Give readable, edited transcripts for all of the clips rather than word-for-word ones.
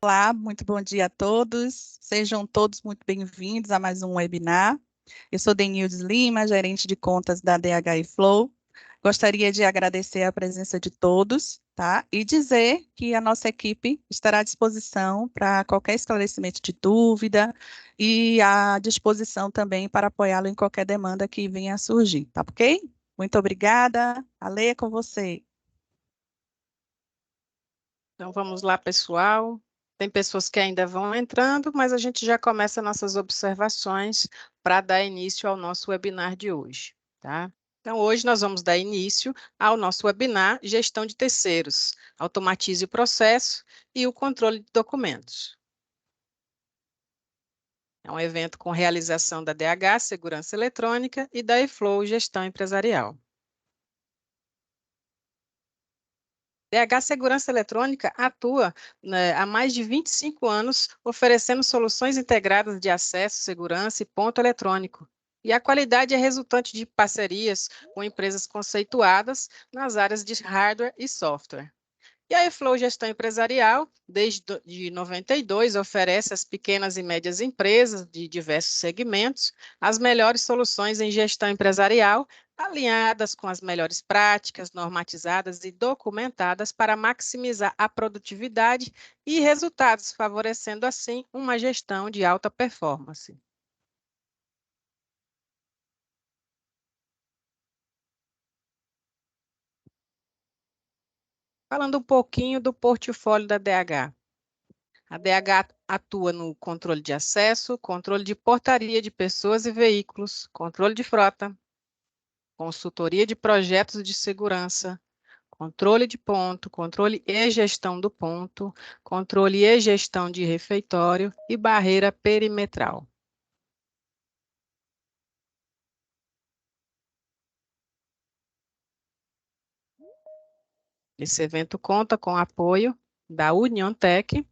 Olá, muito bom dia a todos. Sejam todos muito bem-vindos a mais um webinar. Eu sou Denildes Lima, gerente de contas da DHI Flow. Gostaria de agradecer a presença de todos, tá? E dizer que a nossa equipe estará à disposição para qualquer esclarecimento de dúvida e à disposição também para apoiá-lo em qualquer demanda que venha a surgir, tá ok? Muito obrigada. Ale, é com você. Então, vamos lá, pessoal. Tem pessoas que ainda vão entrando, mas a gente já começa nossas observações para dar início ao nosso webinar de hoje, tá? Então, hoje nós vamos dar início ao nosso webinar Gestão de Terceiros, Automatize o Processo e o Controle de Documentos. É um evento com realização da DH, Segurança Eletrônica, e da eFlow, Gestão Empresarial. DH Segurança Eletrônica atua, né, há mais de 25 anos oferecendo soluções integradas de acesso, segurança e ponto eletrônico. E a qualidade é resultante de parcerias com empresas conceituadas nas áreas de hardware e software. E a eFlow Gestão Empresarial, desde 92, oferece às pequenas e médias empresas de diversos segmentos as melhores soluções em gestão empresarial, alinhadas com as melhores práticas, normatizadas e documentadas para maximizar a produtividade e resultados, favorecendo assim uma gestão de alta performance. Falando um pouquinho do portfólio da DH. A DH atua no controle de acesso, controle de portaria de pessoas e veículos, controle de frota, consultoria de projetos de segurança, controle de ponto, controle e gestão do ponto, controle e gestão de refeitório e barreira perimetral. Esse evento conta com apoio da UnionTech.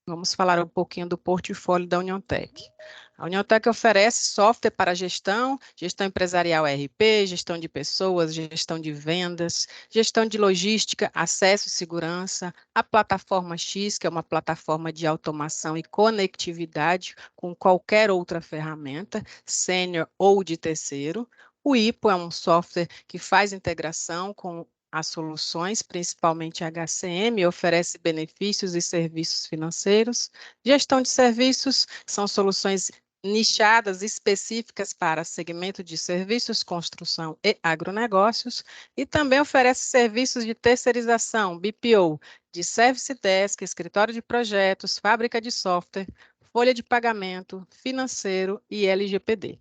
Vamos falar um pouquinho do portfólio da UnionTech. A UnionTech oferece software para gestão empresarial ERP, gestão de pessoas, gestão de vendas, gestão de logística, acesso e segurança, a plataforma X, que é uma plataforma de automação e conectividade com qualquer outra ferramenta, sênior ou de terceiro. O IPO é um software que faz integração com as soluções, principalmente HCM, oferece benefícios e serviços financeiros. Gestão de serviços são soluções nichadas específicas para segmento de serviços, construção e agronegócios, e também oferece serviços de terceirização, BPO, de Service Desk, escritório de projetos, fábrica de software, folha de pagamento, financeiro e LGPD.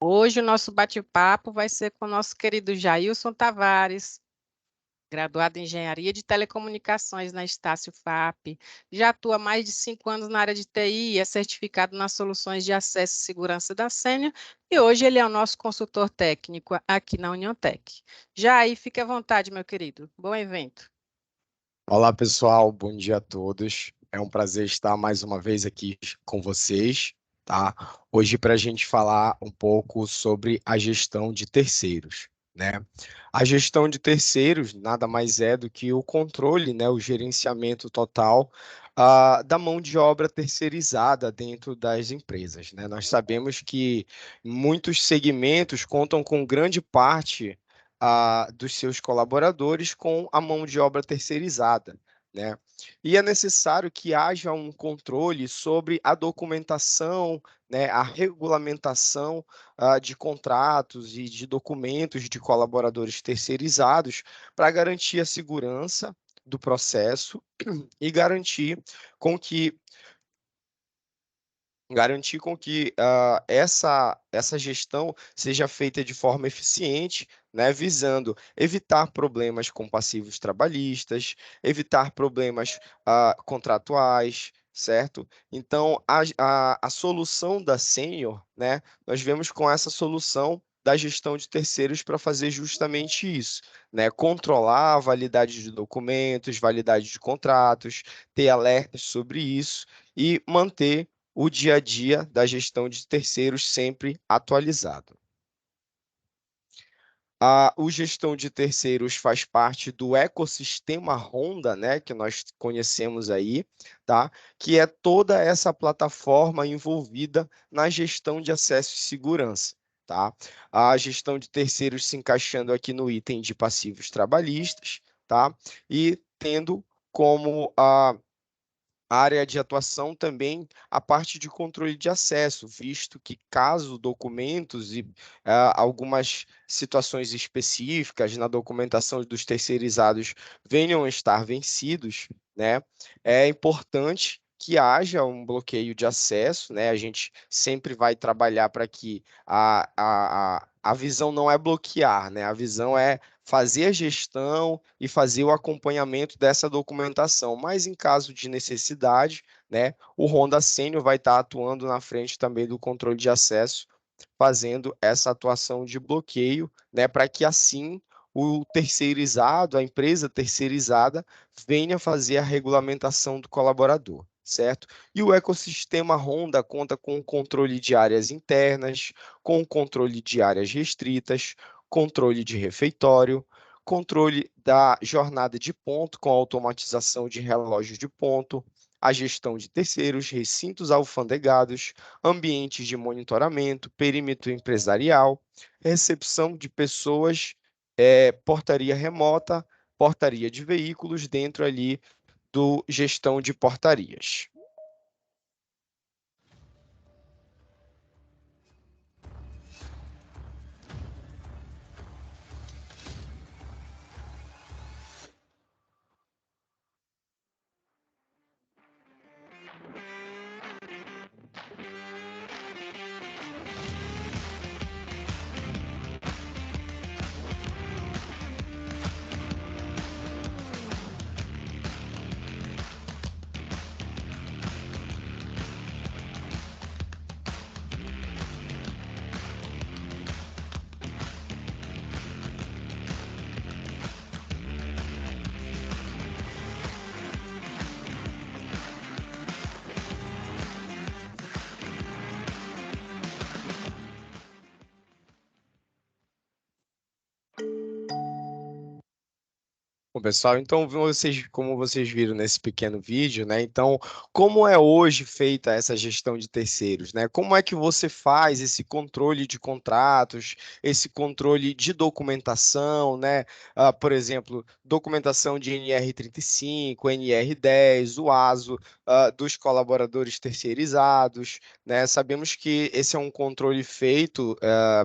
Hoje o nosso bate-papo vai ser com o nosso querido Jailson Tavares, graduado em Engenharia de Telecomunicações na Estácio FAP, já atua há mais de 5 anos na área de TI e é certificado nas soluções de acesso e segurança da Sênior, e hoje ele é o nosso consultor técnico aqui na UnionTech. Jair, fique à vontade, meu querido. Bom evento. Olá, pessoal, bom dia a todos. É um prazer estar mais uma vez aqui com vocês, tá? Hoje para a gente falar um pouco sobre a gestão de terceiros, né? A gestão de terceiros nada mais é do que o controle, né? O gerenciamento total da mão de obra terceirizada dentro das empresas, né? Nós sabemos que muitos segmentos contam com grande parte dos seus colaboradores com a mão de obra terceirizada, né? E é necessário que haja um controle sobre a documentação, né, a regulamentação de contratos e de documentos de colaboradores terceirizados para garantir a segurança do processo e garantir com que essa gestão seja feita de forma eficiente, né, visando evitar problemas com passivos trabalhistas, evitar problemas contratuais, certo? Então, a solução da Sênior, né, nós vemos com essa solução da gestão de terceiros para fazer justamente isso, né? Controlar a validade de documentos, validade de contratos, ter alertas sobre isso e manter o dia a dia da gestão de terceiros sempre atualizado. O gestão de terceiros faz parte do ecossistema Honda, né, que nós conhecemos aí, tá? Que é toda essa plataforma envolvida na gestão de acesso e segurança, tá? A gestão de terceiros se encaixando aqui no item de passivos trabalhistas, tá? E tendo como a área de atuação também a parte de controle de acesso, visto que caso documentos e algumas situações específicas na documentação dos terceirizados venham a estar vencidos, né, é importante que haja um bloqueio de acesso, né? A gente sempre vai trabalhar para que a visão não é bloquear, né? A visão é fazer a gestão e fazer o acompanhamento dessa documentação. Mas em caso de necessidade, né, o Honda Sênior vai estar atuando na frente também do controle de acesso, fazendo essa atuação de bloqueio, né, para que assim o terceirizado, a empresa terceirizada, venha fazer a regulamentação do colaborador, certo? E o ecossistema Honda conta com o controle de áreas internas, com o controle de áreas restritas, controle de refeitório, controle da jornada de ponto com automatização de relógios de ponto, a gestão de terceiros, recintos alfandegados, ambientes de monitoramento, perímetro empresarial, recepção de pessoas, portaria remota, portaria de veículos dentro ali do gestão de portarias. Bom, pessoal, então como vocês viram nesse pequeno vídeo, né? Então, como é hoje feita essa gestão de terceiros, né? Como é que você faz esse controle de contratos, esse controle de documentação, né? Por exemplo, documentação de NR35, NR10, o ASO, dos colaboradores terceirizados, né? Sabemos que esse é um controle feito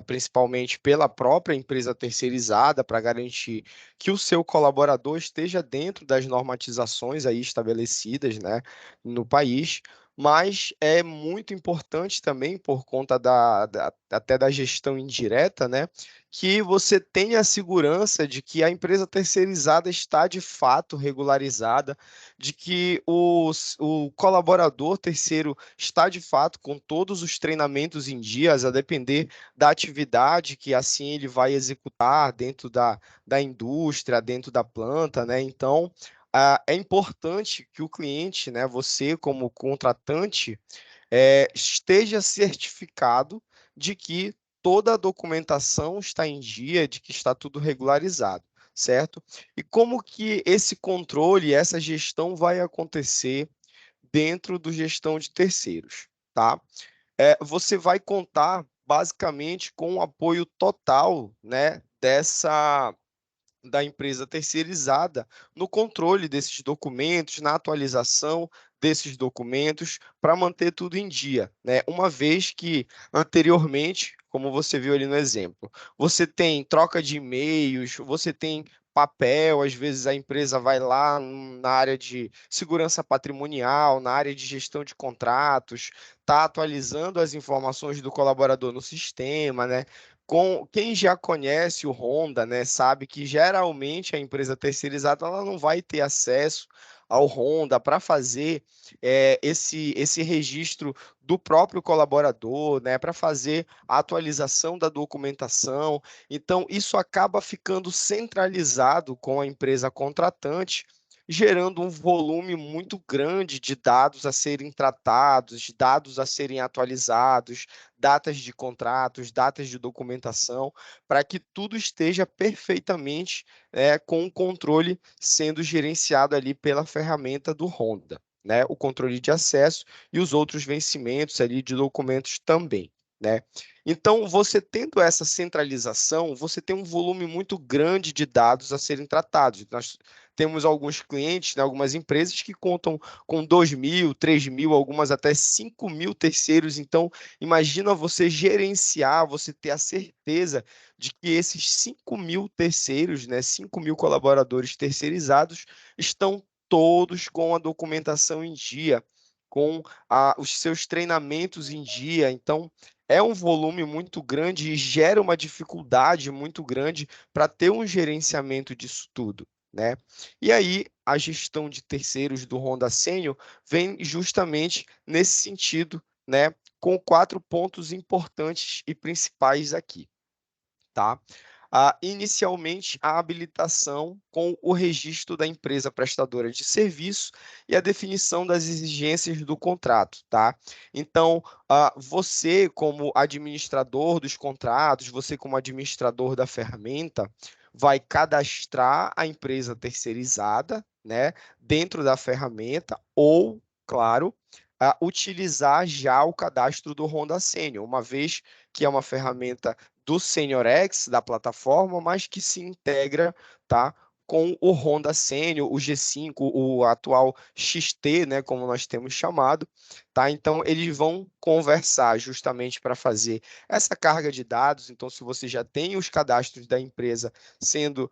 principalmente pela própria empresa terceirizada para garantir que o seu colaborador esteja dentro das normatizações aí estabelecidas, né, no país, mas é muito importante também por conta até da gestão indireta, né, que você tenha a segurança de que a empresa terceirizada está de fato regularizada, de que o colaborador terceiro está de fato com todos os treinamentos em dias, a depender da atividade que assim ele vai executar dentro da indústria, dentro da planta, né? Então, é importante que o cliente, né, você como contratante, esteja certificado de que toda a documentação está em dia, de que está tudo regularizado, certo? E como que esse controle, essa gestão vai acontecer dentro do gestão de terceiros, tá? Você vai contar basicamente com o apoio total, né, da empresa terceirizada no controle desses documentos, na atualização desses documentos, para manter tudo em dia, né? Uma vez que anteriormente, como você viu ali no exemplo, você tem troca de e-mails, você tem papel, às vezes a empresa vai lá na área de segurança patrimonial, na área de gestão de contratos, está atualizando as informações do colaborador no sistema, né? Quem já conhece o Honda, né, sabe que geralmente a empresa terceirizada ela não vai ter acesso ao Honda para fazer esse registro do próprio colaborador, né, para fazer a atualização da documentação. Então, isso acaba ficando centralizado com a empresa contratante, gerando um volume muito grande de dados a serem tratados, de dados a serem atualizados, datas de contratos, datas de documentação, para que tudo esteja perfeitamente com o controle sendo gerenciado ali pela ferramenta do Honda, né? O controle de acesso e os outros vencimentos ali de documentos também, né? Então, você tendo essa centralização, você tem um volume muito grande de dados a serem tratados. Nós temos alguns clientes, né, algumas empresas que contam com 2.000, 3.000, algumas até 5.000 terceiros. Então, imagina você gerenciar, você ter a certeza de que esses 5.000 terceiros, né, 5.000 colaboradores terceirizados, estão todos com a documentação em dia, com os seus treinamentos em dia. Então, é um volume muito grande e gera uma dificuldade muito grande para ter um gerenciamento disso tudo, né? E aí, a gestão de terceiros do Honda Senior vem justamente nesse sentido, né? Com 4 pontos importantes e principais aqui, tá? Inicialmente, a habilitação com o registro da empresa prestadora de serviço e a definição das exigências do contrato, tá? Então, você como administrador dos contratos, você como administrador da ferramenta, vai cadastrar a empresa terceirizada, né, dentro da ferramenta ou, claro, utilizar já o cadastro do Honda Senior, uma vez que é uma ferramenta do SeniorX, da plataforma, mas que se integra, tá, com o Honda Senior, o G5, o atual XT, né, como nós temos chamado, tá? Então, eles vão conversar justamente para fazer essa carga de dados. Então, se você já tem os cadastros da empresa sendo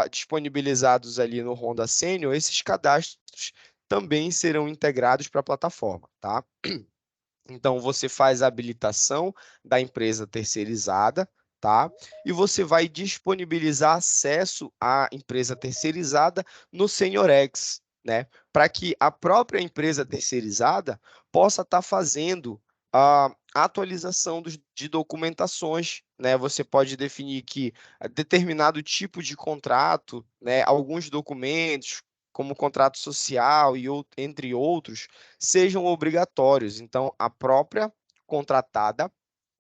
disponibilizados ali no Honda Senior, esses cadastros também serão integrados para a plataforma, tá? Então, você faz a habilitação da empresa terceirizada, tá? E você vai disponibilizar acesso à empresa terceirizada no SeniorX, né? Para que a própria empresa terceirizada possa estar fazendo a atualização de documentações, né? Você pode definir que determinado tipo de contrato, né? Alguns documentos, como contrato social e entre outros, sejam obrigatórios. Então, a própria contratada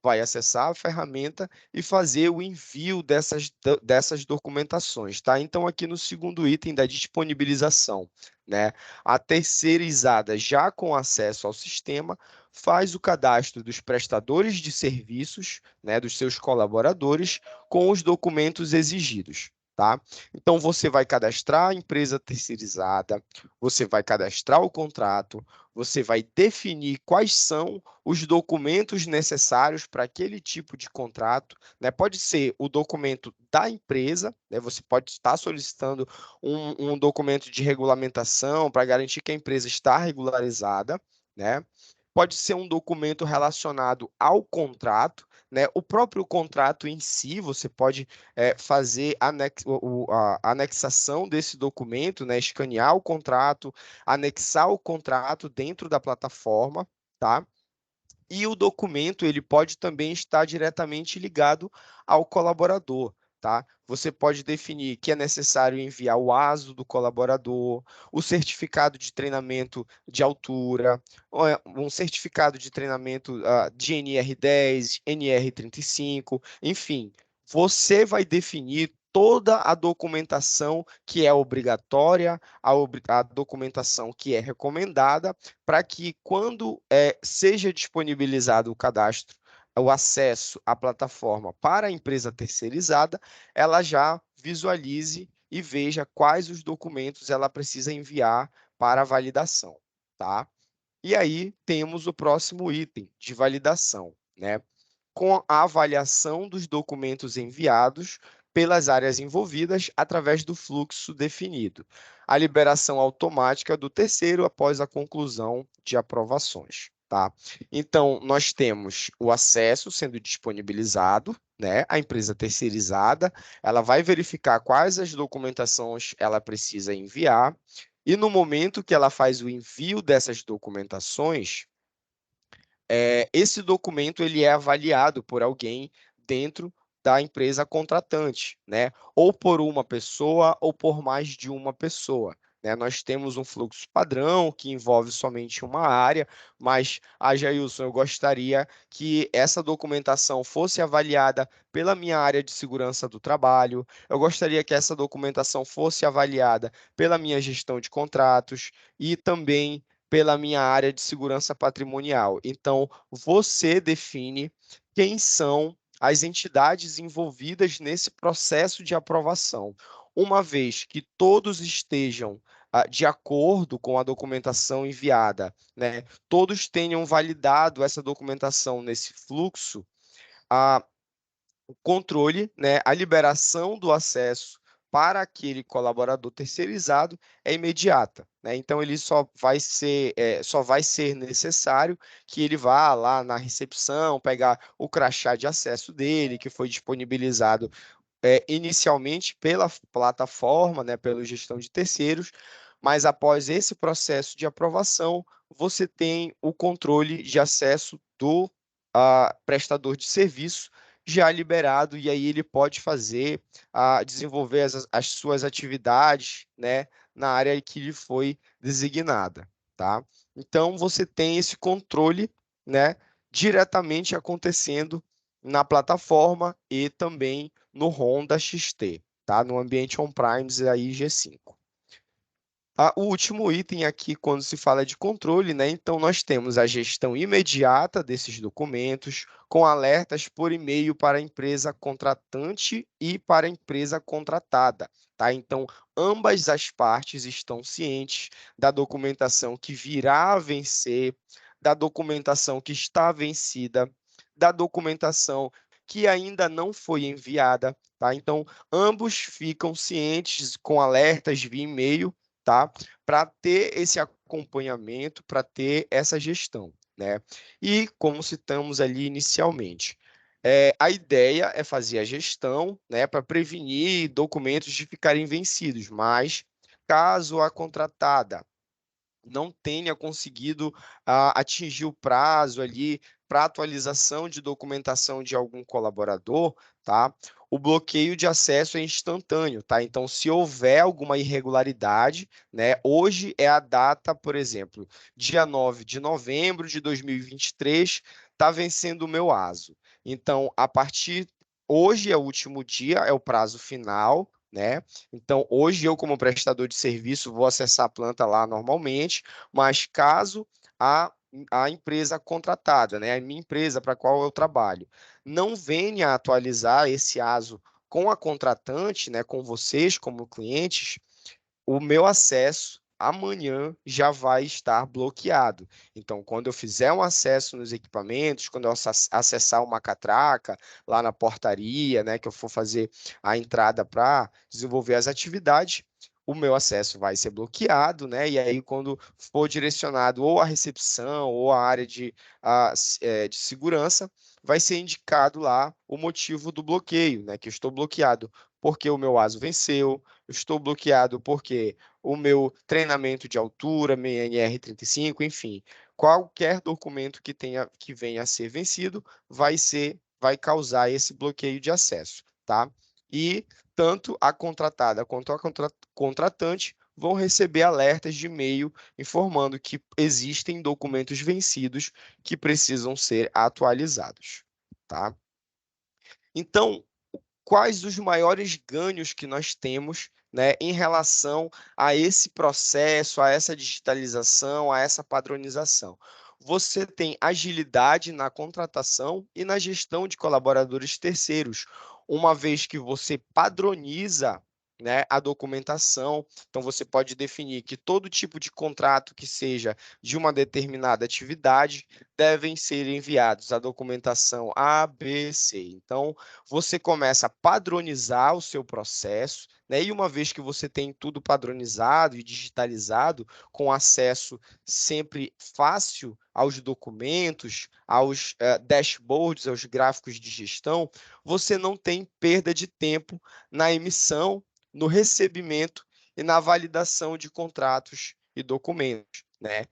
vai acessar a ferramenta e fazer o envio dessas documentações, tá? Então, aqui no segundo item da disponibilização, né? A terceirizada, já com acesso ao sistema, faz o cadastro dos prestadores de serviços, né, dos seus colaboradores, com os documentos exigidos, tá? Então, você vai cadastrar a empresa terceirizada, você vai cadastrar o contrato, você vai definir quais são os documentos necessários para aquele tipo de contrato, né? Pode ser o documento da empresa, né? Você pode estar solicitando um documento de regulamentação para garantir que a empresa está regularizada, né? Pode ser um documento relacionado ao contrato, né? O próprio contrato em si, você pode fazer a anexação desse documento, né? Escanear o contrato, anexar o contrato dentro da plataforma, tá? E o documento ele pode também estar diretamente ligado ao colaborador, tá? Você pode definir que é necessário enviar o ASO do colaborador, o certificado de treinamento de altura, um certificado de treinamento de NR10, NR35, enfim, você vai definir toda a documentação que é obrigatória, a documentação que é recomendada, para que quando seja disponibilizado o cadastro, o acesso à plataforma para a empresa terceirizada, ela já visualize e veja quais os documentos ela precisa enviar para a validação, tá? E aí temos o próximo item de validação, né? Com a avaliação dos documentos enviados pelas áreas envolvidas através do fluxo definido. A liberação automática do terceiro após a conclusão de aprovações, tá? Então, nós temos o acesso sendo disponibilizado, né? A empresa terceirizada, ela vai verificar quais as documentações ela precisa enviar, e no momento que ela faz o envio dessas documentações, esse documento ele é avaliado por alguém dentro da empresa contratante, né? Ou por uma pessoa ou por mais de uma pessoa, né? Nós temos um fluxo padrão que envolve somente uma área, mas, Jailson, eu gostaria que essa documentação fosse avaliada pela minha área de segurança do trabalho, eu gostaria que essa documentação fosse avaliada pela minha gestão de contratos e também pela minha área de segurança patrimonial. Então, você define quem são as entidades envolvidas nesse processo de aprovação. Uma vez que todos estejam de acordo com a documentação enviada, né, todos tenham validado essa documentação nesse fluxo, o controle, né, a liberação do acesso para aquele colaborador terceirizado é imediata, né? Então ele só vai ser necessário que ele vá lá na recepção, pegar o crachá de acesso dele, que foi disponibilizado inicialmente pela plataforma, né, pela gestão de terceiros, mas após esse processo de aprovação, você tem o controle de acesso do prestador de serviço já liberado, e aí ele pode desenvolver as suas atividades, né, na área que lhe foi designada, tá? Então, você tem esse controle, né, diretamente acontecendo na plataforma e também no Honda XT, tá? No ambiente on-premise aí G5. O último item aqui, quando se fala de controle, né? Então, nós temos a gestão imediata desses documentos, com alertas por e-mail para a empresa contratante e para a empresa contratada, tá? Então, ambas as partes estão cientes da documentação que virá a vencer, da documentação que está vencida, da documentação que ainda não foi enviada, tá? Então, ambos ficam cientes com alertas via e-mail, tá? Para ter esse acompanhamento, para ter essa gestão, né? E como citamos ali inicialmente, a ideia é fazer a gestão, né, para prevenir documentos de ficarem vencidos, mas caso a contratada não tenha conseguido atingir o prazo ali para atualização de documentação de algum colaborador, tá? O bloqueio de acesso é instantâneo, tá? Então, se houver alguma irregularidade, né? Hoje é a data, por exemplo, dia 9 de novembro de 2023, está vencendo o meu ASO. Então, hoje é o último dia, é o prazo final, né? Então, hoje eu, como prestador de serviço, vou acessar a planta lá normalmente, mas caso a empresa contratada, né, a minha empresa para a qual eu trabalho, não venha a atualizar esse ASO com a contratante, né, com vocês como clientes, o meu acesso amanhã já vai estar bloqueado. Então, quando eu fizer um acesso nos equipamentos, quando eu acessar uma catraca lá na portaria, né, que eu for fazer a entrada para desenvolver as atividades, o meu acesso vai ser bloqueado, né? E aí, quando for direcionado ou à recepção ou à área de segurança, vai ser indicado lá o motivo do bloqueio, né? Que eu estou bloqueado porque o meu ASO venceu, eu estou bloqueado porque o meu treinamento de altura, minha NR35, enfim, qualquer documento que venha a ser vencido vai causar esse bloqueio de acesso, tá? E tanto a contratada quanto a contratante vão receber alertas de e-mail informando que existem documentos vencidos que precisam ser atualizados, tá? Então, quais os maiores ganhos que nós temos, né, em relação a esse processo, a essa digitalização, a essa padronização? Você tem agilidade na contratação e na gestão de colaboradores terceiros, uma vez que você padroniza, né, a documentação. Então, você pode definir que todo tipo de contrato que seja de uma determinada atividade devem ser enviados a documentação A, B, C. Então, você começa a padronizar o seu processo, né? E uma vez que você tem tudo padronizado e digitalizado, com acesso sempre fácil aos documentos, aos dashboards, aos gráficos de gestão, você não tem perda de tempo na emissão, no recebimento e na validação de contratos e documentos, né?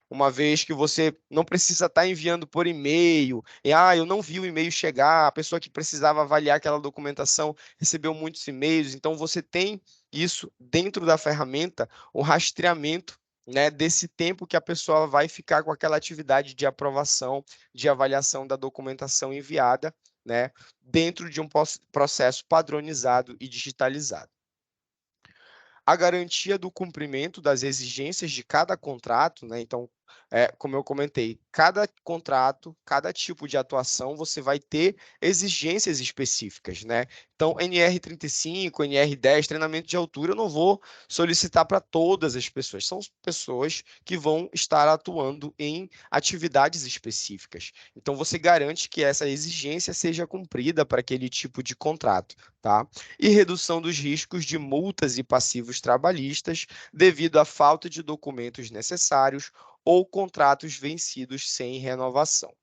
Uma vez que você não precisa estar enviando por e-mail, eu não vi o e-mail chegar, a pessoa que precisava avaliar aquela documentação recebeu muitos e-mails, então você tem isso dentro da ferramenta, o rastreamento, né, desse tempo que a pessoa vai ficar com aquela atividade de aprovação, de avaliação da documentação enviada, né, dentro de um processo padronizado e digitalizado. A garantia do cumprimento das exigências de cada contrato, né? Então, como eu comentei, cada contrato, cada tipo de atuação, você vai ter exigências específicas, né? Então, NR35, NR10, treinamento de altura, eu não vou solicitar para todas as pessoas. São pessoas que vão estar atuando em atividades específicas. Então, você garante que essa exigência seja cumprida para aquele tipo de contrato, tá? E redução dos riscos de multas e passivos trabalhistas devido à falta de documentos necessários ou contratos vencidos sem renovação.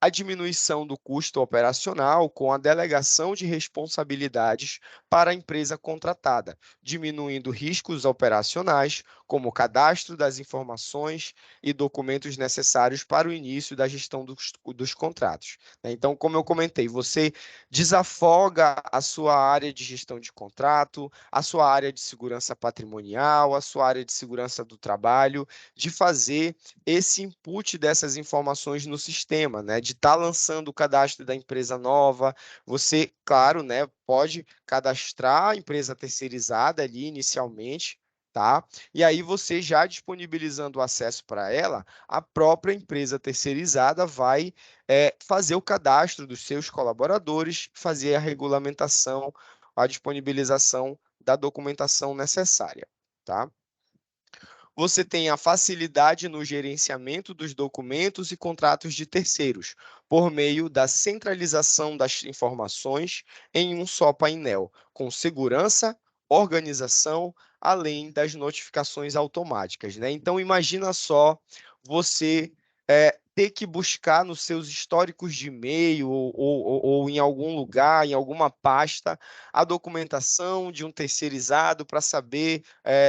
A diminuição do custo operacional com a delegação de responsabilidades para a empresa contratada, diminuindo riscos operacionais, como o cadastro das informações e documentos necessários para o início da gestão dos contratos. Então, como eu comentei, você desafoga a sua área de gestão de contrato, a sua área de segurança patrimonial, a sua área de segurança do trabalho, de fazer esse input dessas informações no sistema, né? De estar lançando o cadastro da empresa nova. Você, claro, né, pode cadastrar a empresa terceirizada ali inicialmente, tá? E aí você já disponibilizando o acesso para ela, a própria empresa terceirizada vai fazer o cadastro dos seus colaboradores, fazer a regulamentação, a disponibilização da documentação necessária, tá? Você tem a facilidade no gerenciamento dos documentos e contratos de terceiros, por meio da centralização das informações em um só painel, com segurança, organização, além das notificações automáticas, né? Então, imagina só você ter que buscar nos seus históricos de e-mail ou em algum lugar, em alguma pasta, a documentação de um terceirizado para saber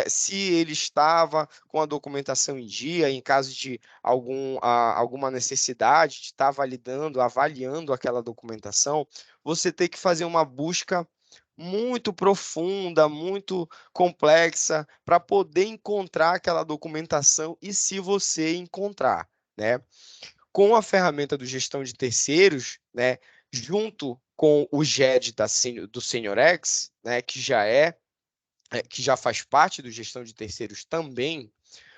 se ele estava com a documentação em dia, em caso de alguma necessidade de estar validando, avaliando aquela documentação, você tem que fazer uma busca muito profunda, muito complexa, para poder encontrar aquela documentação e se você encontrar, né? Com a ferramenta do gestão de terceiros, né, junto com o GED do SeniorX, né, que já faz parte do gestão de terceiros também,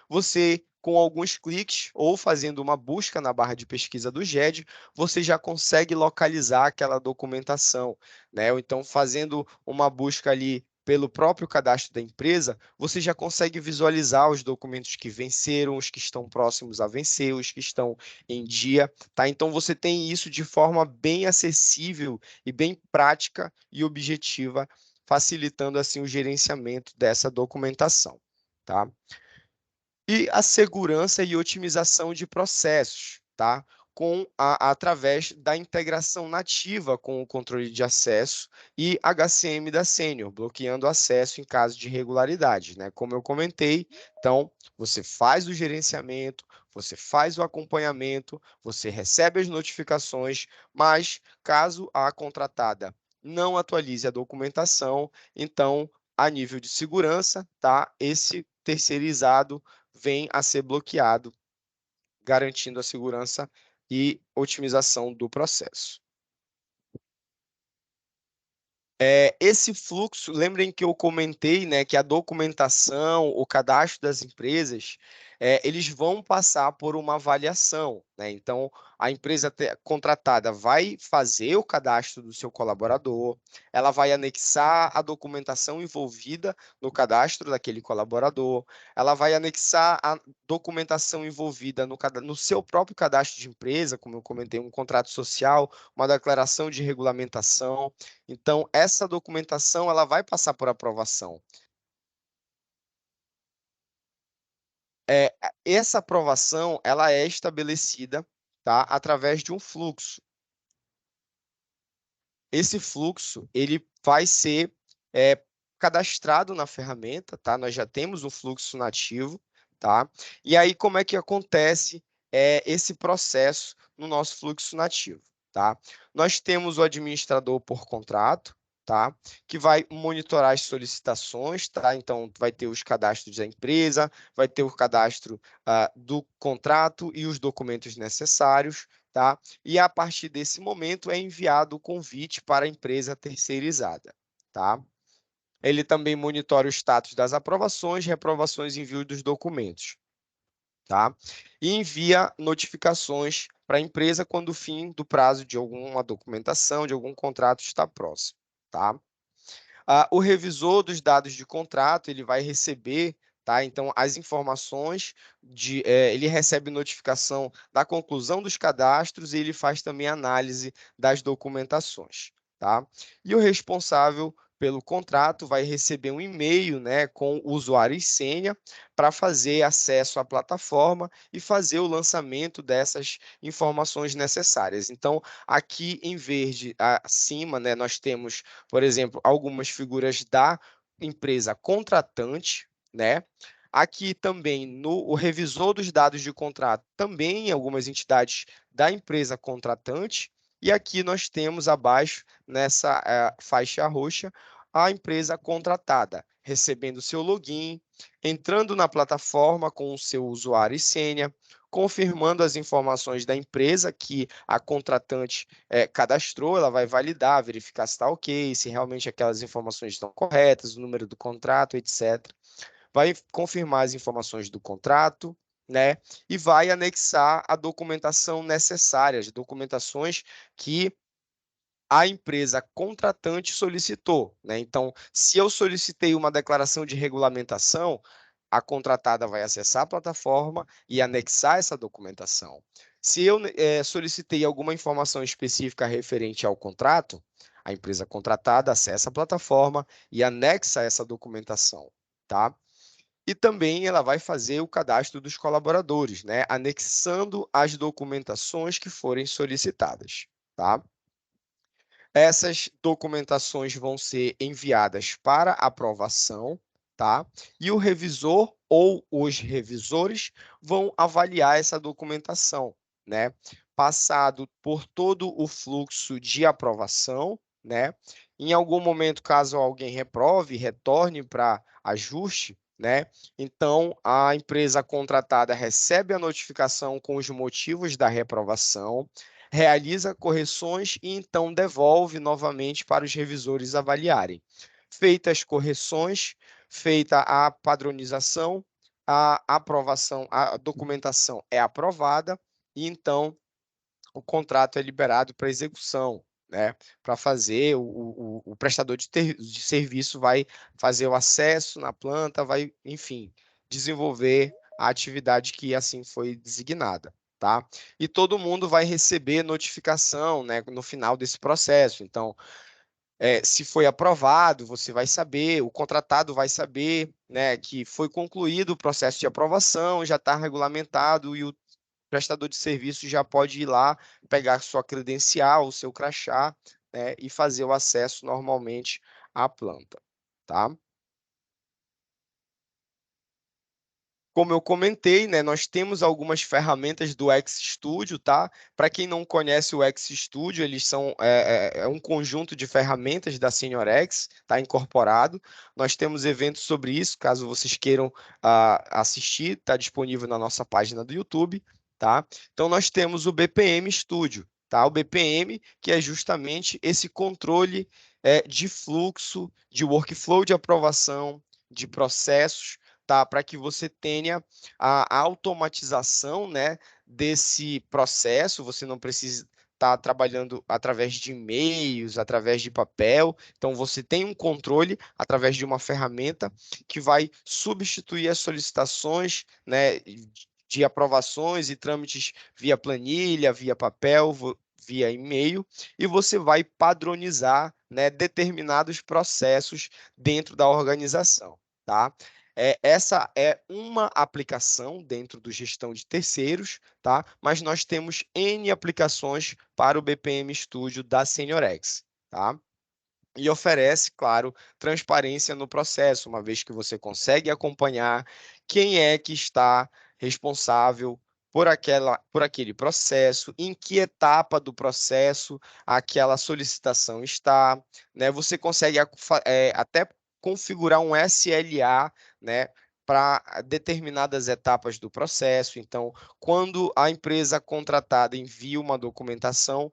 você, com alguns cliques ou fazendo uma busca na barra de pesquisa do GED, você já consegue localizar aquela documentação, né? Ou então, fazendo uma busca ali pelo próprio cadastro da empresa, você já consegue visualizar os documentos que venceram, os que estão próximos a vencer, os que estão em dia, tá? Então, você tem isso de forma bem acessível e bem prática e objetiva, facilitando assim o gerenciamento dessa documentação, tá? E a segurança e otimização de processos, tá? Através da integração nativa com o controle de acesso e HCM da Senior, bloqueando acesso em caso de irregularidade, né? Como eu comentei, então, você faz o gerenciamento, você faz o acompanhamento, você recebe as notificações, mas caso a contratada não atualize a documentação, então, a nível de segurança, tá? Esse terceirizado vem a ser bloqueado, garantindo a segurança e otimização do processo. Esse fluxo, lembrem que eu comentei, né, que a documentação, o cadastro das empresas, eles vão passar por uma avaliação, né? Então, a empresa contratada vai fazer o cadastro do seu colaborador, ela vai anexar a documentação envolvida no cadastro daquele colaborador, ela vai anexar a documentação envolvida no seu próprio cadastro de empresa, como eu comentei, um contrato social, uma declaração de regulamentação. Então, essa documentação ela vai passar por aprovação. Essa aprovação ela é estabelecida, tá, através de um fluxo. Esse fluxo ele vai ser cadastrado na ferramenta, tá? Nós já temos um fluxo nativo, tá? E aí como é que acontece esse processo no nosso fluxo nativo, tá? Nós temos o administrador por contrato, tá? Que vai monitorar as solicitações, tá? Então, vai ter os cadastros da empresa, vai ter o cadastro do contrato e os documentos necessários, tá? E a partir desse momento é enviado o convite para a empresa terceirizada, tá? Ele também monitora o status das aprovações, reprovações e envio dos documentos, tá? E envia notificações para a empresa quando o fim do prazo de alguma documentação, de algum contrato está próximo, tá? O revisor dos dados de contrato, ele vai receber, tá? Então, as informações, ele recebe notificação da conclusão dos cadastros e ele faz também análise das documentações, tá? E o responsável pelo contrato vai receber um e-mail, né, com usuário e senha para fazer acesso à plataforma e fazer o lançamento dessas informações necessárias. Então, aqui em verde, acima, né, nós temos, por exemplo, algumas figuras da empresa contratante, né? Aqui também o revisor dos dados de contrato, também algumas entidades da empresa contratante. E aqui nós temos abaixo, nessa faixa roxa, a empresa contratada, recebendo seu login, entrando na plataforma com o seu usuário e senha, confirmando as informações da empresa que a contratante cadastrou, ela vai validar, verificar se está ok, se realmente aquelas informações estão corretas, o número do contrato, etc. Vai confirmar as informações do contrato, né? E vai anexar a documentação necessária, as documentações que a empresa contratante solicitou, né? Então, se eu solicitei uma declaração de regulamentação, a contratada vai acessar a plataforma e anexar essa documentação. Se eu solicitei alguma informação específica referente ao contrato, a empresa contratada acessa a plataforma e anexa essa documentação, tá? E também ela vai fazer o cadastro dos colaboradores, né? Anexando as documentações que forem solicitadas, tá? Essas documentações vão ser enviadas para aprovação, tá? E o revisor ou os revisores vão avaliar essa documentação, né? Passado por todo o fluxo de aprovação, né? Em algum momento, caso alguém reprove, retorne para ajuste, né? Então, a empresa contratada recebe a notificação com os motivos da reprovação, realiza correções e então devolve novamente para os revisores avaliarem. Feitas as correções, feita a padronização, a aprovação, a documentação é aprovada e então o contrato é liberado para execução, né? Para fazer, o prestador de serviço vai fazer o acesso na planta, vai, enfim, desenvolver a atividade que assim foi designada, tá? E todo mundo vai receber notificação, né, no final desse processo. Então, se foi aprovado, você vai saber, o contratado vai saber, né, que foi concluído o processo de aprovação, já está regulamentado e o prestador de serviço já pode ir lá, pegar sua credencial, o seu crachá, né, e fazer o acesso normalmente à planta, tá? Como eu comentei, né, nós temos algumas ferramentas do XStudio, tá? Para quem não conhece o XStudio, eles são um conjunto de ferramentas da SeniorX, tá incorporado. Nós temos eventos sobre isso, caso vocês queiram assistir, está disponível na nossa página do YouTube, tá? Então nós temos o BPM Studio, tá? O BPM, que é justamente esse controle de fluxo, de workflow de aprovação, de processos, tá? Para que você tenha a automatização, né, desse processo, você não precisa estar trabalhando através de e-mails, através de papel. Então, você tem um controle através de uma ferramenta que vai substituir as solicitações, né, de aprovações e trâmites via planilha, via papel, via e-mail, e você vai padronizar, né, determinados processos dentro da organização, tá? Essa é uma aplicação dentro do gestão de terceiros, tá? Mas nós temos N aplicações para o BPM Studio da SeniorX, tá? E oferece, claro, transparência no processo, uma vez que você consegue acompanhar quem é que está responsável por aquele processo, em que etapa do processo aquela solicitação está, né? Você consegue até configurar um SLA, né, para determinadas etapas do processo. Então, quando a empresa contratada envia uma documentação,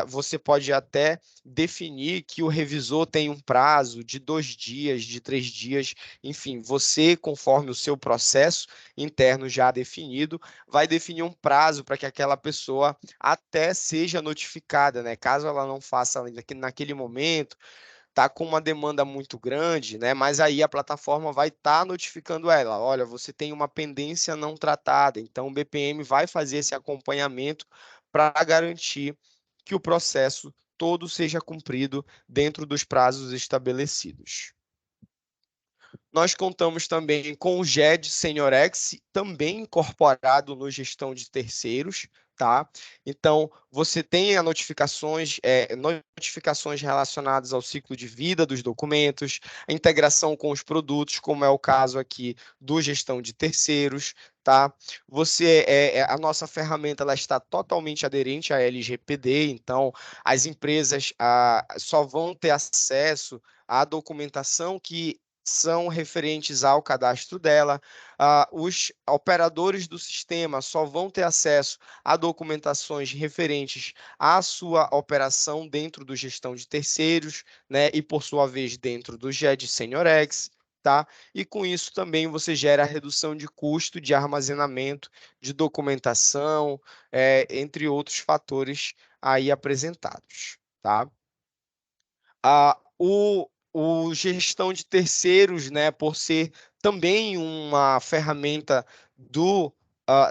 você pode até definir que o revisor tem um prazo de 2 dias, de 3 dias, enfim, você, conforme o seu processo interno já definido, vai definir um prazo para que aquela pessoa até seja notificada, né? Caso ela não faça naquele momento, tá com uma demanda muito grande, né? Mas aí a plataforma vai estar notificando ela, olha, você tem uma pendência não tratada, então o BPM vai fazer esse acompanhamento para garantir que o processo todo seja cumprido dentro dos prazos estabelecidos. Nós contamos também com o GED SeniorX, também incorporado no gestão de terceiros, tá? Então, você tem notificações relacionadas ao ciclo de vida dos documentos, a integração com os produtos, como é o caso aqui do gestão de terceiros, tá? A nossa ferramenta ela está totalmente aderente à LGPD, então as empresas só vão ter acesso à documentação que são referentes ao cadastro dela. Os operadores do sistema só vão ter acesso a documentações referentes à sua operação dentro do gestão de terceiros, né? E por sua vez dentro do GED SeniorX. Tá? E com isso também você gera a redução de custo de armazenamento, de documentação, entre outros fatores aí apresentados. Tá? O gestão de terceiros, né, por ser também uma ferramenta do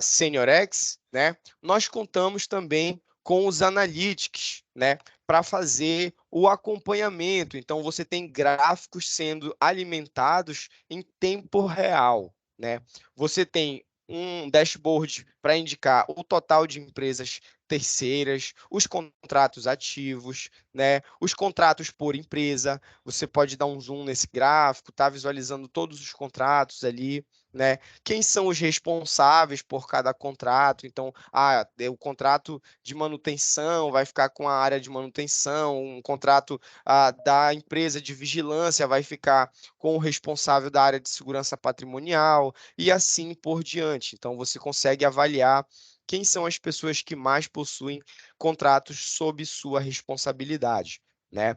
SeniorX, né, nós contamos também com os analytics, né, para fazer o acompanhamento. Então, você tem gráficos sendo alimentados em tempo real, né? Você tem um dashboard para indicar o total de empresas terceiras, os contratos ativos, né? Os contratos por empresa. Você pode dar um zoom nesse gráfico, tá visualizando todos os contratos ali, né? Quem são os responsáveis por cada contrato? Então, o contrato de manutenção vai ficar com a área de manutenção, um contrato da empresa de vigilância vai ficar com o responsável da área de segurança patrimonial e assim por diante. Então, você consegue avaliar quem são as pessoas que mais possuem contratos sob sua responsabilidade, né?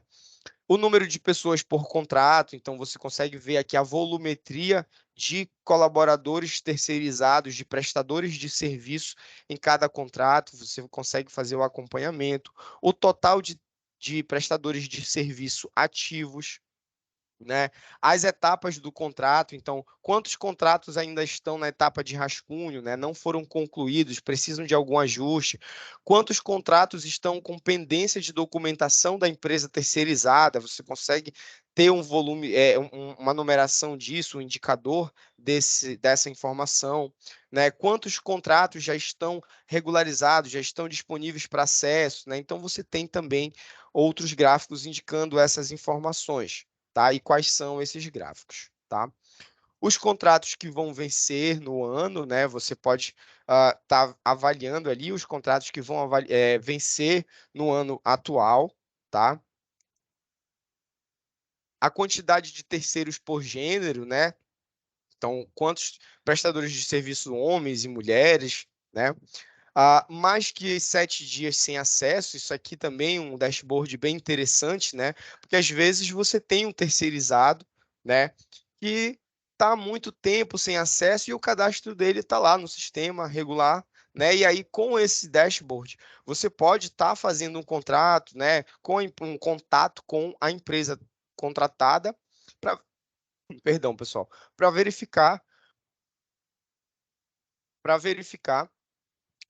O número de pessoas por contrato, então você consegue ver aqui a volumetria de colaboradores terceirizados, de prestadores de serviço em cada contrato, você consegue fazer o acompanhamento, o total de prestadores de serviço ativos, né? As etapas do contrato, então, quantos contratos ainda estão na etapa de rascunho, né? Não foram concluídos, precisam de algum ajuste, quantos contratos estão com pendência de documentação da empresa terceirizada, você consegue ter um volume, uma numeração disso, um indicador dessa informação, né? Quantos contratos já estão regularizados, já estão disponíveis para acesso, né? Então, você tem também outros gráficos indicando essas informações. Tá? E quais são esses gráficos, tá? Os contratos que vão vencer no ano, né? Você pode estar avaliando ali os contratos que vão vencer no ano atual, tá? A quantidade de terceiros por gênero, né? Então, quantos prestadores de serviço homens e mulheres, né? Mais que 7 dias sem acesso, isso aqui também é um dashboard bem interessante, né? Porque às vezes você tem um terceirizado, né? Que está há muito tempo sem acesso e o cadastro dele está lá no sistema regular, né? E aí, com esse dashboard, você pode estar fazendo um contrato, né? Com um contato com a empresa contratada, para, perdão, pessoal, para verificar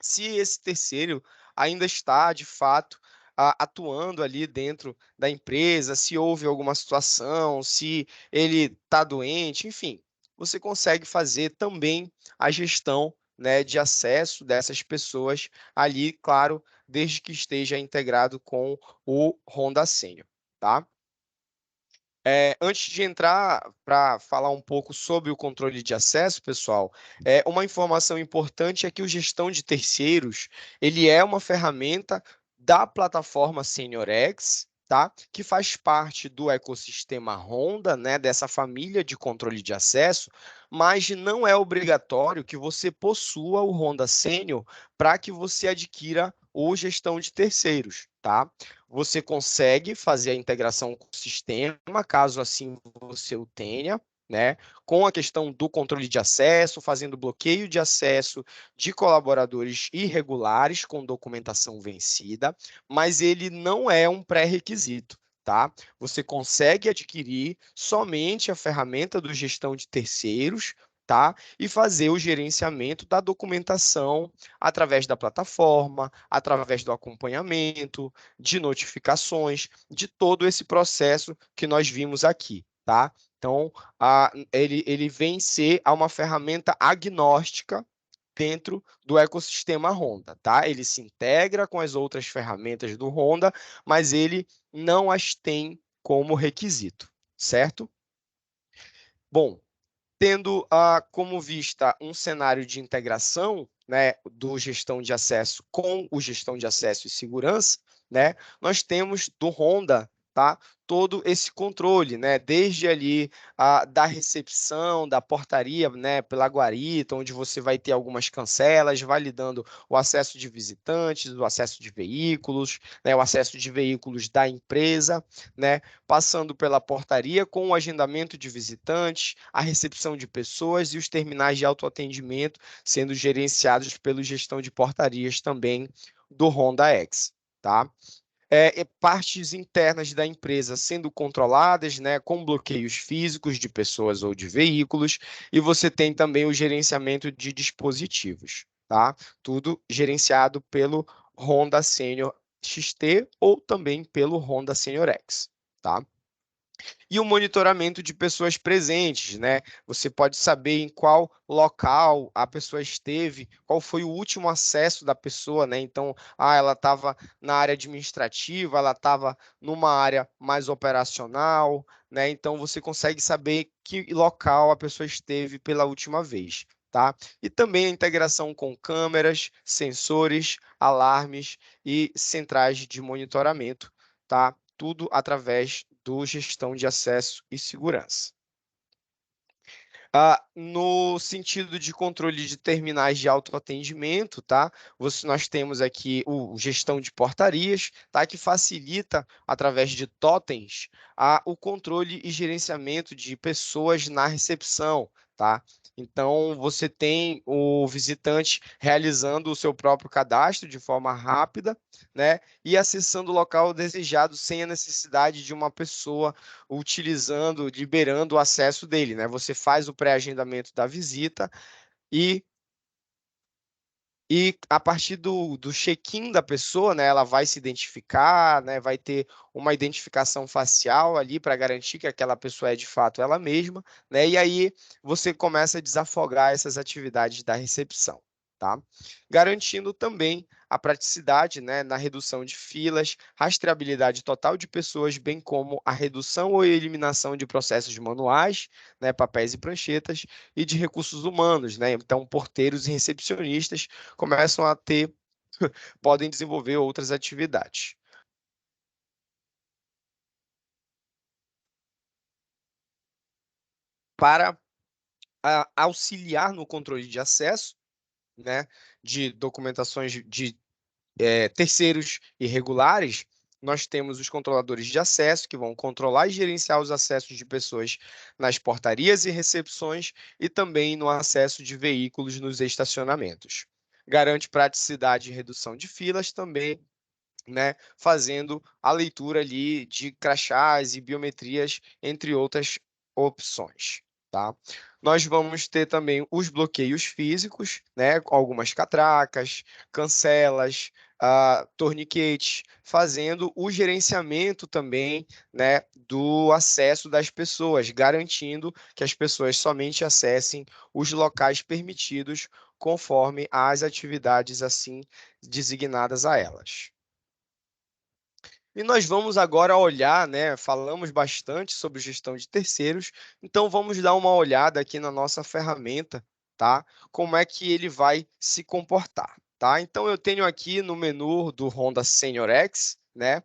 se esse terceiro ainda está, de fato, atuando ali dentro da empresa, se houve alguma situação, se ele está doente, enfim, você consegue fazer também a gestão, né, de acesso dessas pessoas ali, claro, desde que esteja integrado com o Honda Senior, tá? Antes de entrar para falar um pouco sobre o controle de acesso, pessoal, uma informação importante é que o gestão de terceiros, ele é uma ferramenta da plataforma SeniorX, tá? Que faz parte do ecossistema Honda, né? Dessa família de controle de acesso, mas não é obrigatório que você possua o Honda Senior para que você adquira o gestão de terceiros, tá? Você consegue fazer a integração com o sistema, caso assim você o tenha, né? Com a questão do controle de acesso, fazendo bloqueio de acesso de colaboradores irregulares com documentação vencida, mas ele não é um pré-requisito. Tá? Você consegue adquirir somente a ferramenta do gestão de terceiros, tá? E fazer o gerenciamento da documentação através da plataforma, através do acompanhamento, de notificações, de todo esse processo que nós vimos aqui, tá? Então, ele vem ser uma ferramenta agnóstica dentro do ecossistema Honda, tá? Ele se integra com as outras ferramentas do Honda, mas ele não as tem como requisito, certo? Bom, tendo como vista um cenário de integração, né, do gestão de acesso com o gestão de acesso e segurança, né, nós temos do Honda, tá, todo esse controle, né, desde ali da recepção, da portaria, né, pela guarita, onde você vai ter algumas cancelas, validando o acesso de visitantes, o acesso de veículos, né, o acesso de veículos da empresa, né, passando pela portaria com o agendamento de visitantes, a recepção de pessoas e os terminais de autoatendimento sendo gerenciados pela gestão de portarias também do Honda X, tá? Partes internas da empresa sendo controladas, né, com bloqueios físicos de pessoas ou de veículos, e você tem também o gerenciamento de dispositivos, tá? Tudo gerenciado pelo Honda Senior XT ou também pelo Honda Senior X, tá? E o monitoramento de pessoas presentes, né? Você pode saber em qual local a pessoa esteve, qual foi o último acesso da pessoa, né? Então, ela estava na área administrativa, ela estava numa área mais operacional, né? Então, você consegue saber que local a pessoa esteve pela última vez. Tá? E também a integração com câmeras, sensores, alarmes e centrais de monitoramento, tá? Tudo através do gestão de acesso e segurança. No sentido de controle de terminais de autoatendimento, tá? Nós temos aqui o gestão de portarias, tá? Que facilita, através de totens, o controle e gerenciamento de pessoas na recepção, tá? Então, você tem o visitante realizando o seu próprio cadastro de forma rápida, né? E acessando o local desejado sem a necessidade de uma pessoa utilizando, liberando o acesso dele, né? Você faz o pré-agendamento da visita e a partir do check-in da pessoa, né, ela vai se identificar, né, vai ter uma identificação facial ali para garantir que aquela pessoa é de fato ela mesma, né, e aí você começa a desafogar essas atividades da recepção, tá? Garantindo também a praticidade, né, na redução de filas, rastreabilidade total de pessoas, bem como a redução ou eliminação de processos manuais, né, papéis e pranchetas, e de recursos humanos, né, então porteiros e recepcionistas começam a ter, podem desenvolver outras atividades. Para auxiliar no controle de acesso, né, de documentações de terceiros irregulares, nós temos os controladores de acesso, que vão controlar e gerenciar os acessos de pessoas nas portarias e recepções e também no acesso de veículos nos estacionamentos. Garante praticidade e redução de filas também, né, fazendo a leitura ali de crachás e biometrias, entre outras opções, tá? Nós vamos ter também os bloqueios físicos, né, com algumas catracas, cancelas, torniquetes, fazendo o gerenciamento também, né, do acesso das pessoas, garantindo que as pessoas somente acessem os locais permitidos conforme as atividades assim designadas a elas. E nós vamos agora olhar, né? Falamos bastante sobre gestão de terceiros, então vamos dar uma olhada aqui na nossa ferramenta, tá? Como é que ele vai se comportar, tá? Então eu tenho aqui no menu do Honda SeniorX, né?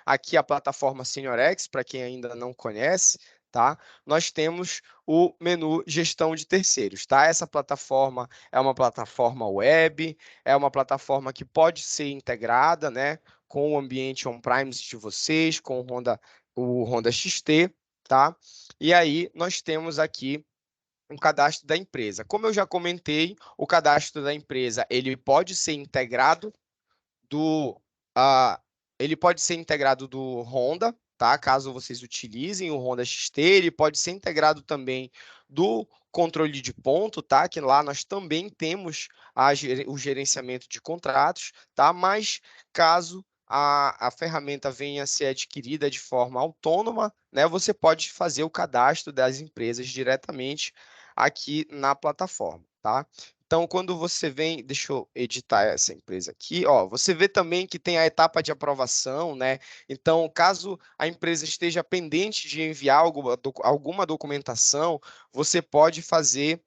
Aqui a plataforma SeniorX, para quem ainda não conhece, tá? Nós temos o menu gestão de terceiros, tá? Essa plataforma é uma plataforma web, é uma plataforma que pode ser integrada, né, com o ambiente on-premise de vocês, com o Honda XT, tá? E aí nós temos aqui um cadastro da empresa. Como eu já comentei, o cadastro da empresa ele pode ser integrado do ah, ele pode ser integrado do Honda, tá? Caso vocês utilizem o Honda XT, ele pode ser integrado também do controle de ponto, tá? Que lá nós também temos o gerenciamento de contratos, tá? Mas caso a ferramenta venha a ser adquirida de forma autônoma, né? Você pode fazer o cadastro das empresas diretamente aqui na plataforma, tá? Então, quando você vem, deixa eu editar essa empresa aqui, ó, você vê também que tem a etapa de aprovação, né? Então, caso a empresa esteja pendente de enviar alguma documentação, você pode fazer,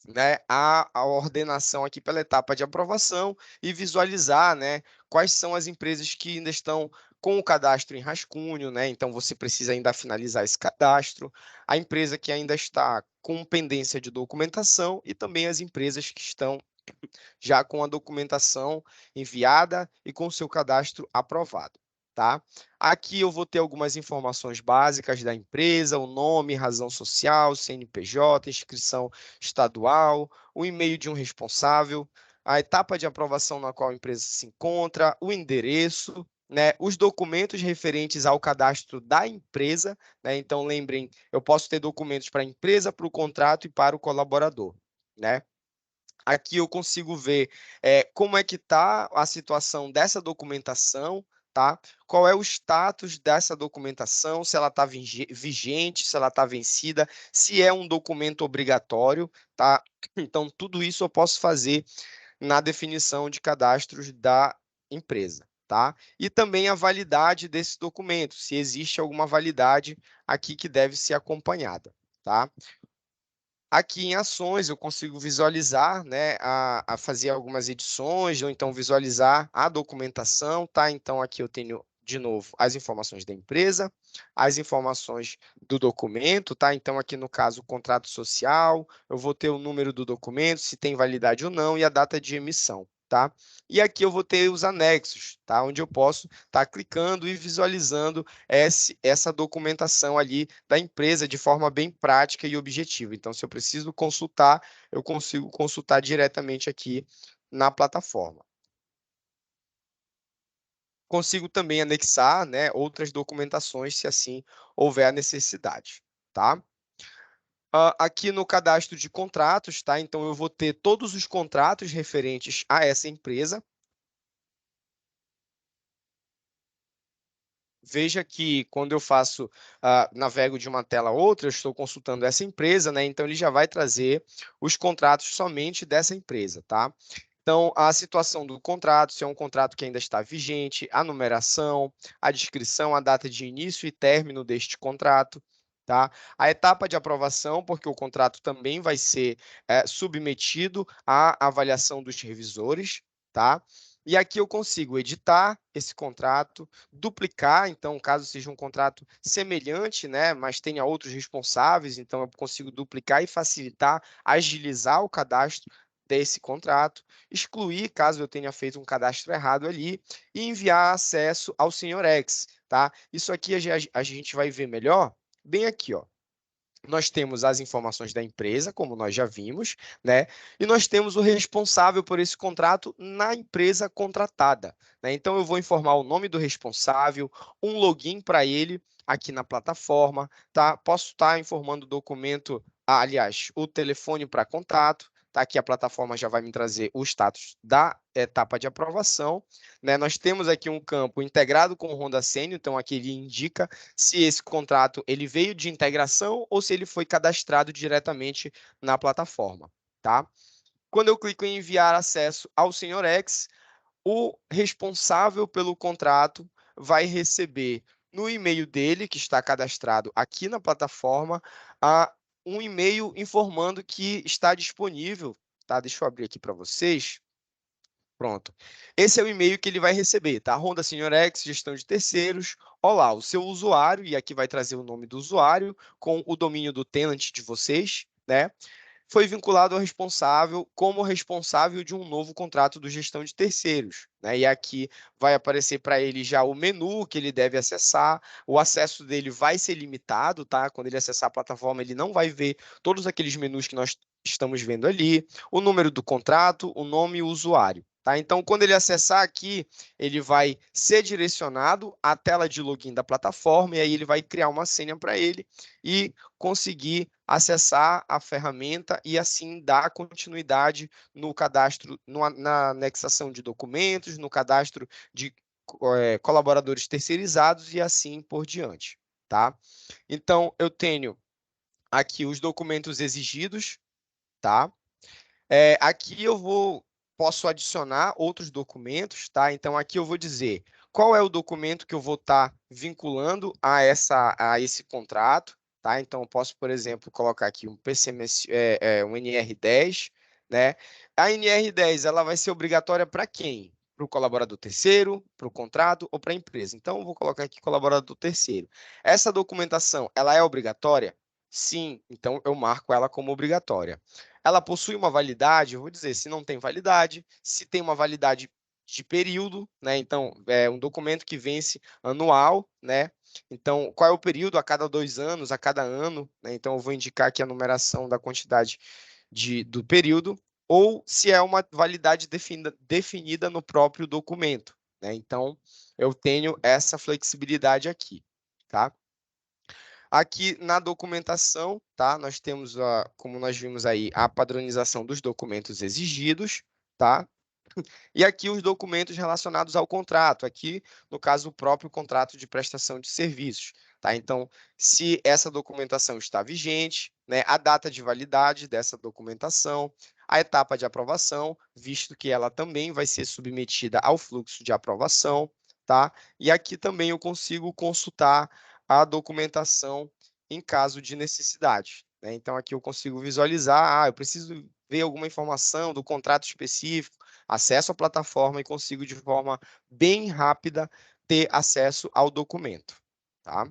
né, a ordenação aqui pela etapa de aprovação e visualizar, né, quais são as empresas que ainda estão com o cadastro em rascunho, né? Então você precisa ainda finalizar esse cadastro, a empresa que ainda está com pendência de documentação e também as empresas que estão já com a documentação enviada e com o seu cadastro aprovado, tá? Aqui eu vou ter algumas informações básicas da empresa, o nome, razão social, CNPJ, inscrição estadual, o e-mail de um responsável, a etapa de aprovação na qual a empresa se encontra, o endereço, né, os documentos referentes ao cadastro da empresa, né? Então, lembrem, eu posso ter documentos para a empresa, para o contrato e para o colaborador, né? Aqui eu consigo ver como é que está a situação dessa documentação, tá? Qual é o status dessa documentação, se ela está vigente, se ela está vencida, se é um documento obrigatório, tá? Então, tudo isso eu posso fazer na definição de cadastros da empresa, tá? E também a validade desse documento, se existe alguma validade aqui que deve ser acompanhada, tá? Aqui em ações eu consigo visualizar, né, a fazer algumas edições, ou então visualizar a documentação, tá? Então aqui eu tenho, de novo, as informações da empresa, as informações do documento, tá? Então aqui no caso o contrato social, eu vou ter o número do documento, se tem validade ou não, e a data de emissão, tá? E aqui eu vou ter os anexos, tá? Onde eu posso estar clicando e visualizando essa documentação ali da empresa de forma bem prática e objetiva. Então, se eu preciso consultar, eu consigo consultar diretamente aqui na plataforma. Consigo também anexar, né, outras documentações, se assim houver a necessidade, tá? Aqui no cadastro de contratos, tá? Então, eu vou ter todos os contratos referentes a essa empresa. Veja que quando eu navego de uma tela a outra, eu estou consultando essa empresa, né? Então ele já vai trazer os contratos somente dessa empresa, tá? Então, a situação do contrato, se é um contrato que ainda está vigente, a numeração, a descrição, a data de início e término deste contrato, tá? A etapa de aprovação, porque o contrato também vai ser submetido à avaliação dos revisores, tá? E aqui eu consigo editar esse contrato, duplicar, então, caso seja um contrato semelhante, né, mas tenha outros responsáveis, então eu consigo duplicar e facilitar, agilizar o cadastro desse contrato, excluir caso eu tenha feito um cadastro errado ali e enviar acesso ao SeniorX, tá? Isso aqui a gente vai ver melhor bem aqui, ó. Nós temos as informações da empresa, como nós já vimos, né? E nós temos o responsável por esse contrato na empresa contratada, né? Então, eu vou informar o nome do responsável, um login para ele aqui na plataforma, tá? Posso estar informando o documento, aliás, o telefone para contato, tá? Aqui a plataforma já vai me trazer o status da etapa de aprovação, né? Nós temos aqui um campo integrado com o Honda Senior, então aqui ele indica se esse contrato ele veio de integração ou se ele foi cadastrado diretamente na plataforma, tá? Quando eu clico em enviar acesso ao SeniorX, o responsável pelo contrato vai receber no e-mail dele, que está cadastrado aqui na plataforma, um e-mail informando que está disponível, tá? Deixa eu abrir aqui para vocês. Pronto. Esse é o e-mail que ele vai receber, tá? Honda SeniorX, gestão de terceiros. Olá, o seu usuário, e aqui vai trazer o nome do usuário com o domínio do tenant de vocês, né? Foi vinculado ao responsável como responsável de um novo contrato de gestão de terceiros, né? E aqui vai aparecer para ele já o menu que ele deve acessar, o acesso dele vai ser limitado, tá? Quando ele acessar a plataforma, ele não vai ver todos aqueles menus que nós estamos vendo ali, o número do contrato, o nome e o usuário. Tá? Então, quando ele acessar aqui, ele vai ser direcionado à tela de login da plataforma e aí ele vai criar uma senha para ele e conseguir acessar a ferramenta e assim dar continuidade no cadastro, na anexação de documentos, no cadastro de colaboradores terceirizados e assim por diante. Tá? Então, eu tenho aqui os documentos exigidos, tá? Aqui eu posso adicionar outros documentos, tá? Então, aqui eu vou dizer qual é o documento que eu vou estar vinculando a esse contrato, tá? Então, eu posso, por exemplo, colocar aqui um PCMS, um NR10, né? A NR10, ela vai ser obrigatória para quem? Para o colaborador terceiro, para o contrato ou para a empresa. Então, eu vou colocar aqui colaborador terceiro. Essa documentação, ela é obrigatória? Sim, então eu marco ela como obrigatória. Ela possui uma validade, eu vou dizer, se não tem validade, se tem uma validade de período, né? Então, é um documento que vence anual, né? Então, qual é o período? A cada 2 anos, a cada ano, né? Então, eu vou indicar aqui a numeração da quantidade do período, ou se é uma validade definida no próprio documento, né? Então, eu tenho essa flexibilidade aqui, tá? Aqui na documentação, tá? Nós temos, como nós vimos aí, a padronização dos documentos exigidos, tá? E aqui os documentos relacionados ao contrato, aqui, no caso, o próprio contrato de prestação de serviços, tá? Então, se essa documentação está vigente, né, a data de validade dessa documentação, a etapa de aprovação, visto que ela também vai ser submetida ao fluxo de aprovação, tá? E aqui também eu consigo consultar a documentação em caso de necessidade, né? Então, aqui eu consigo visualizar, eu preciso ver alguma informação do contrato específico, acesso à plataforma e consigo, de forma bem rápida, ter acesso ao documento, tá?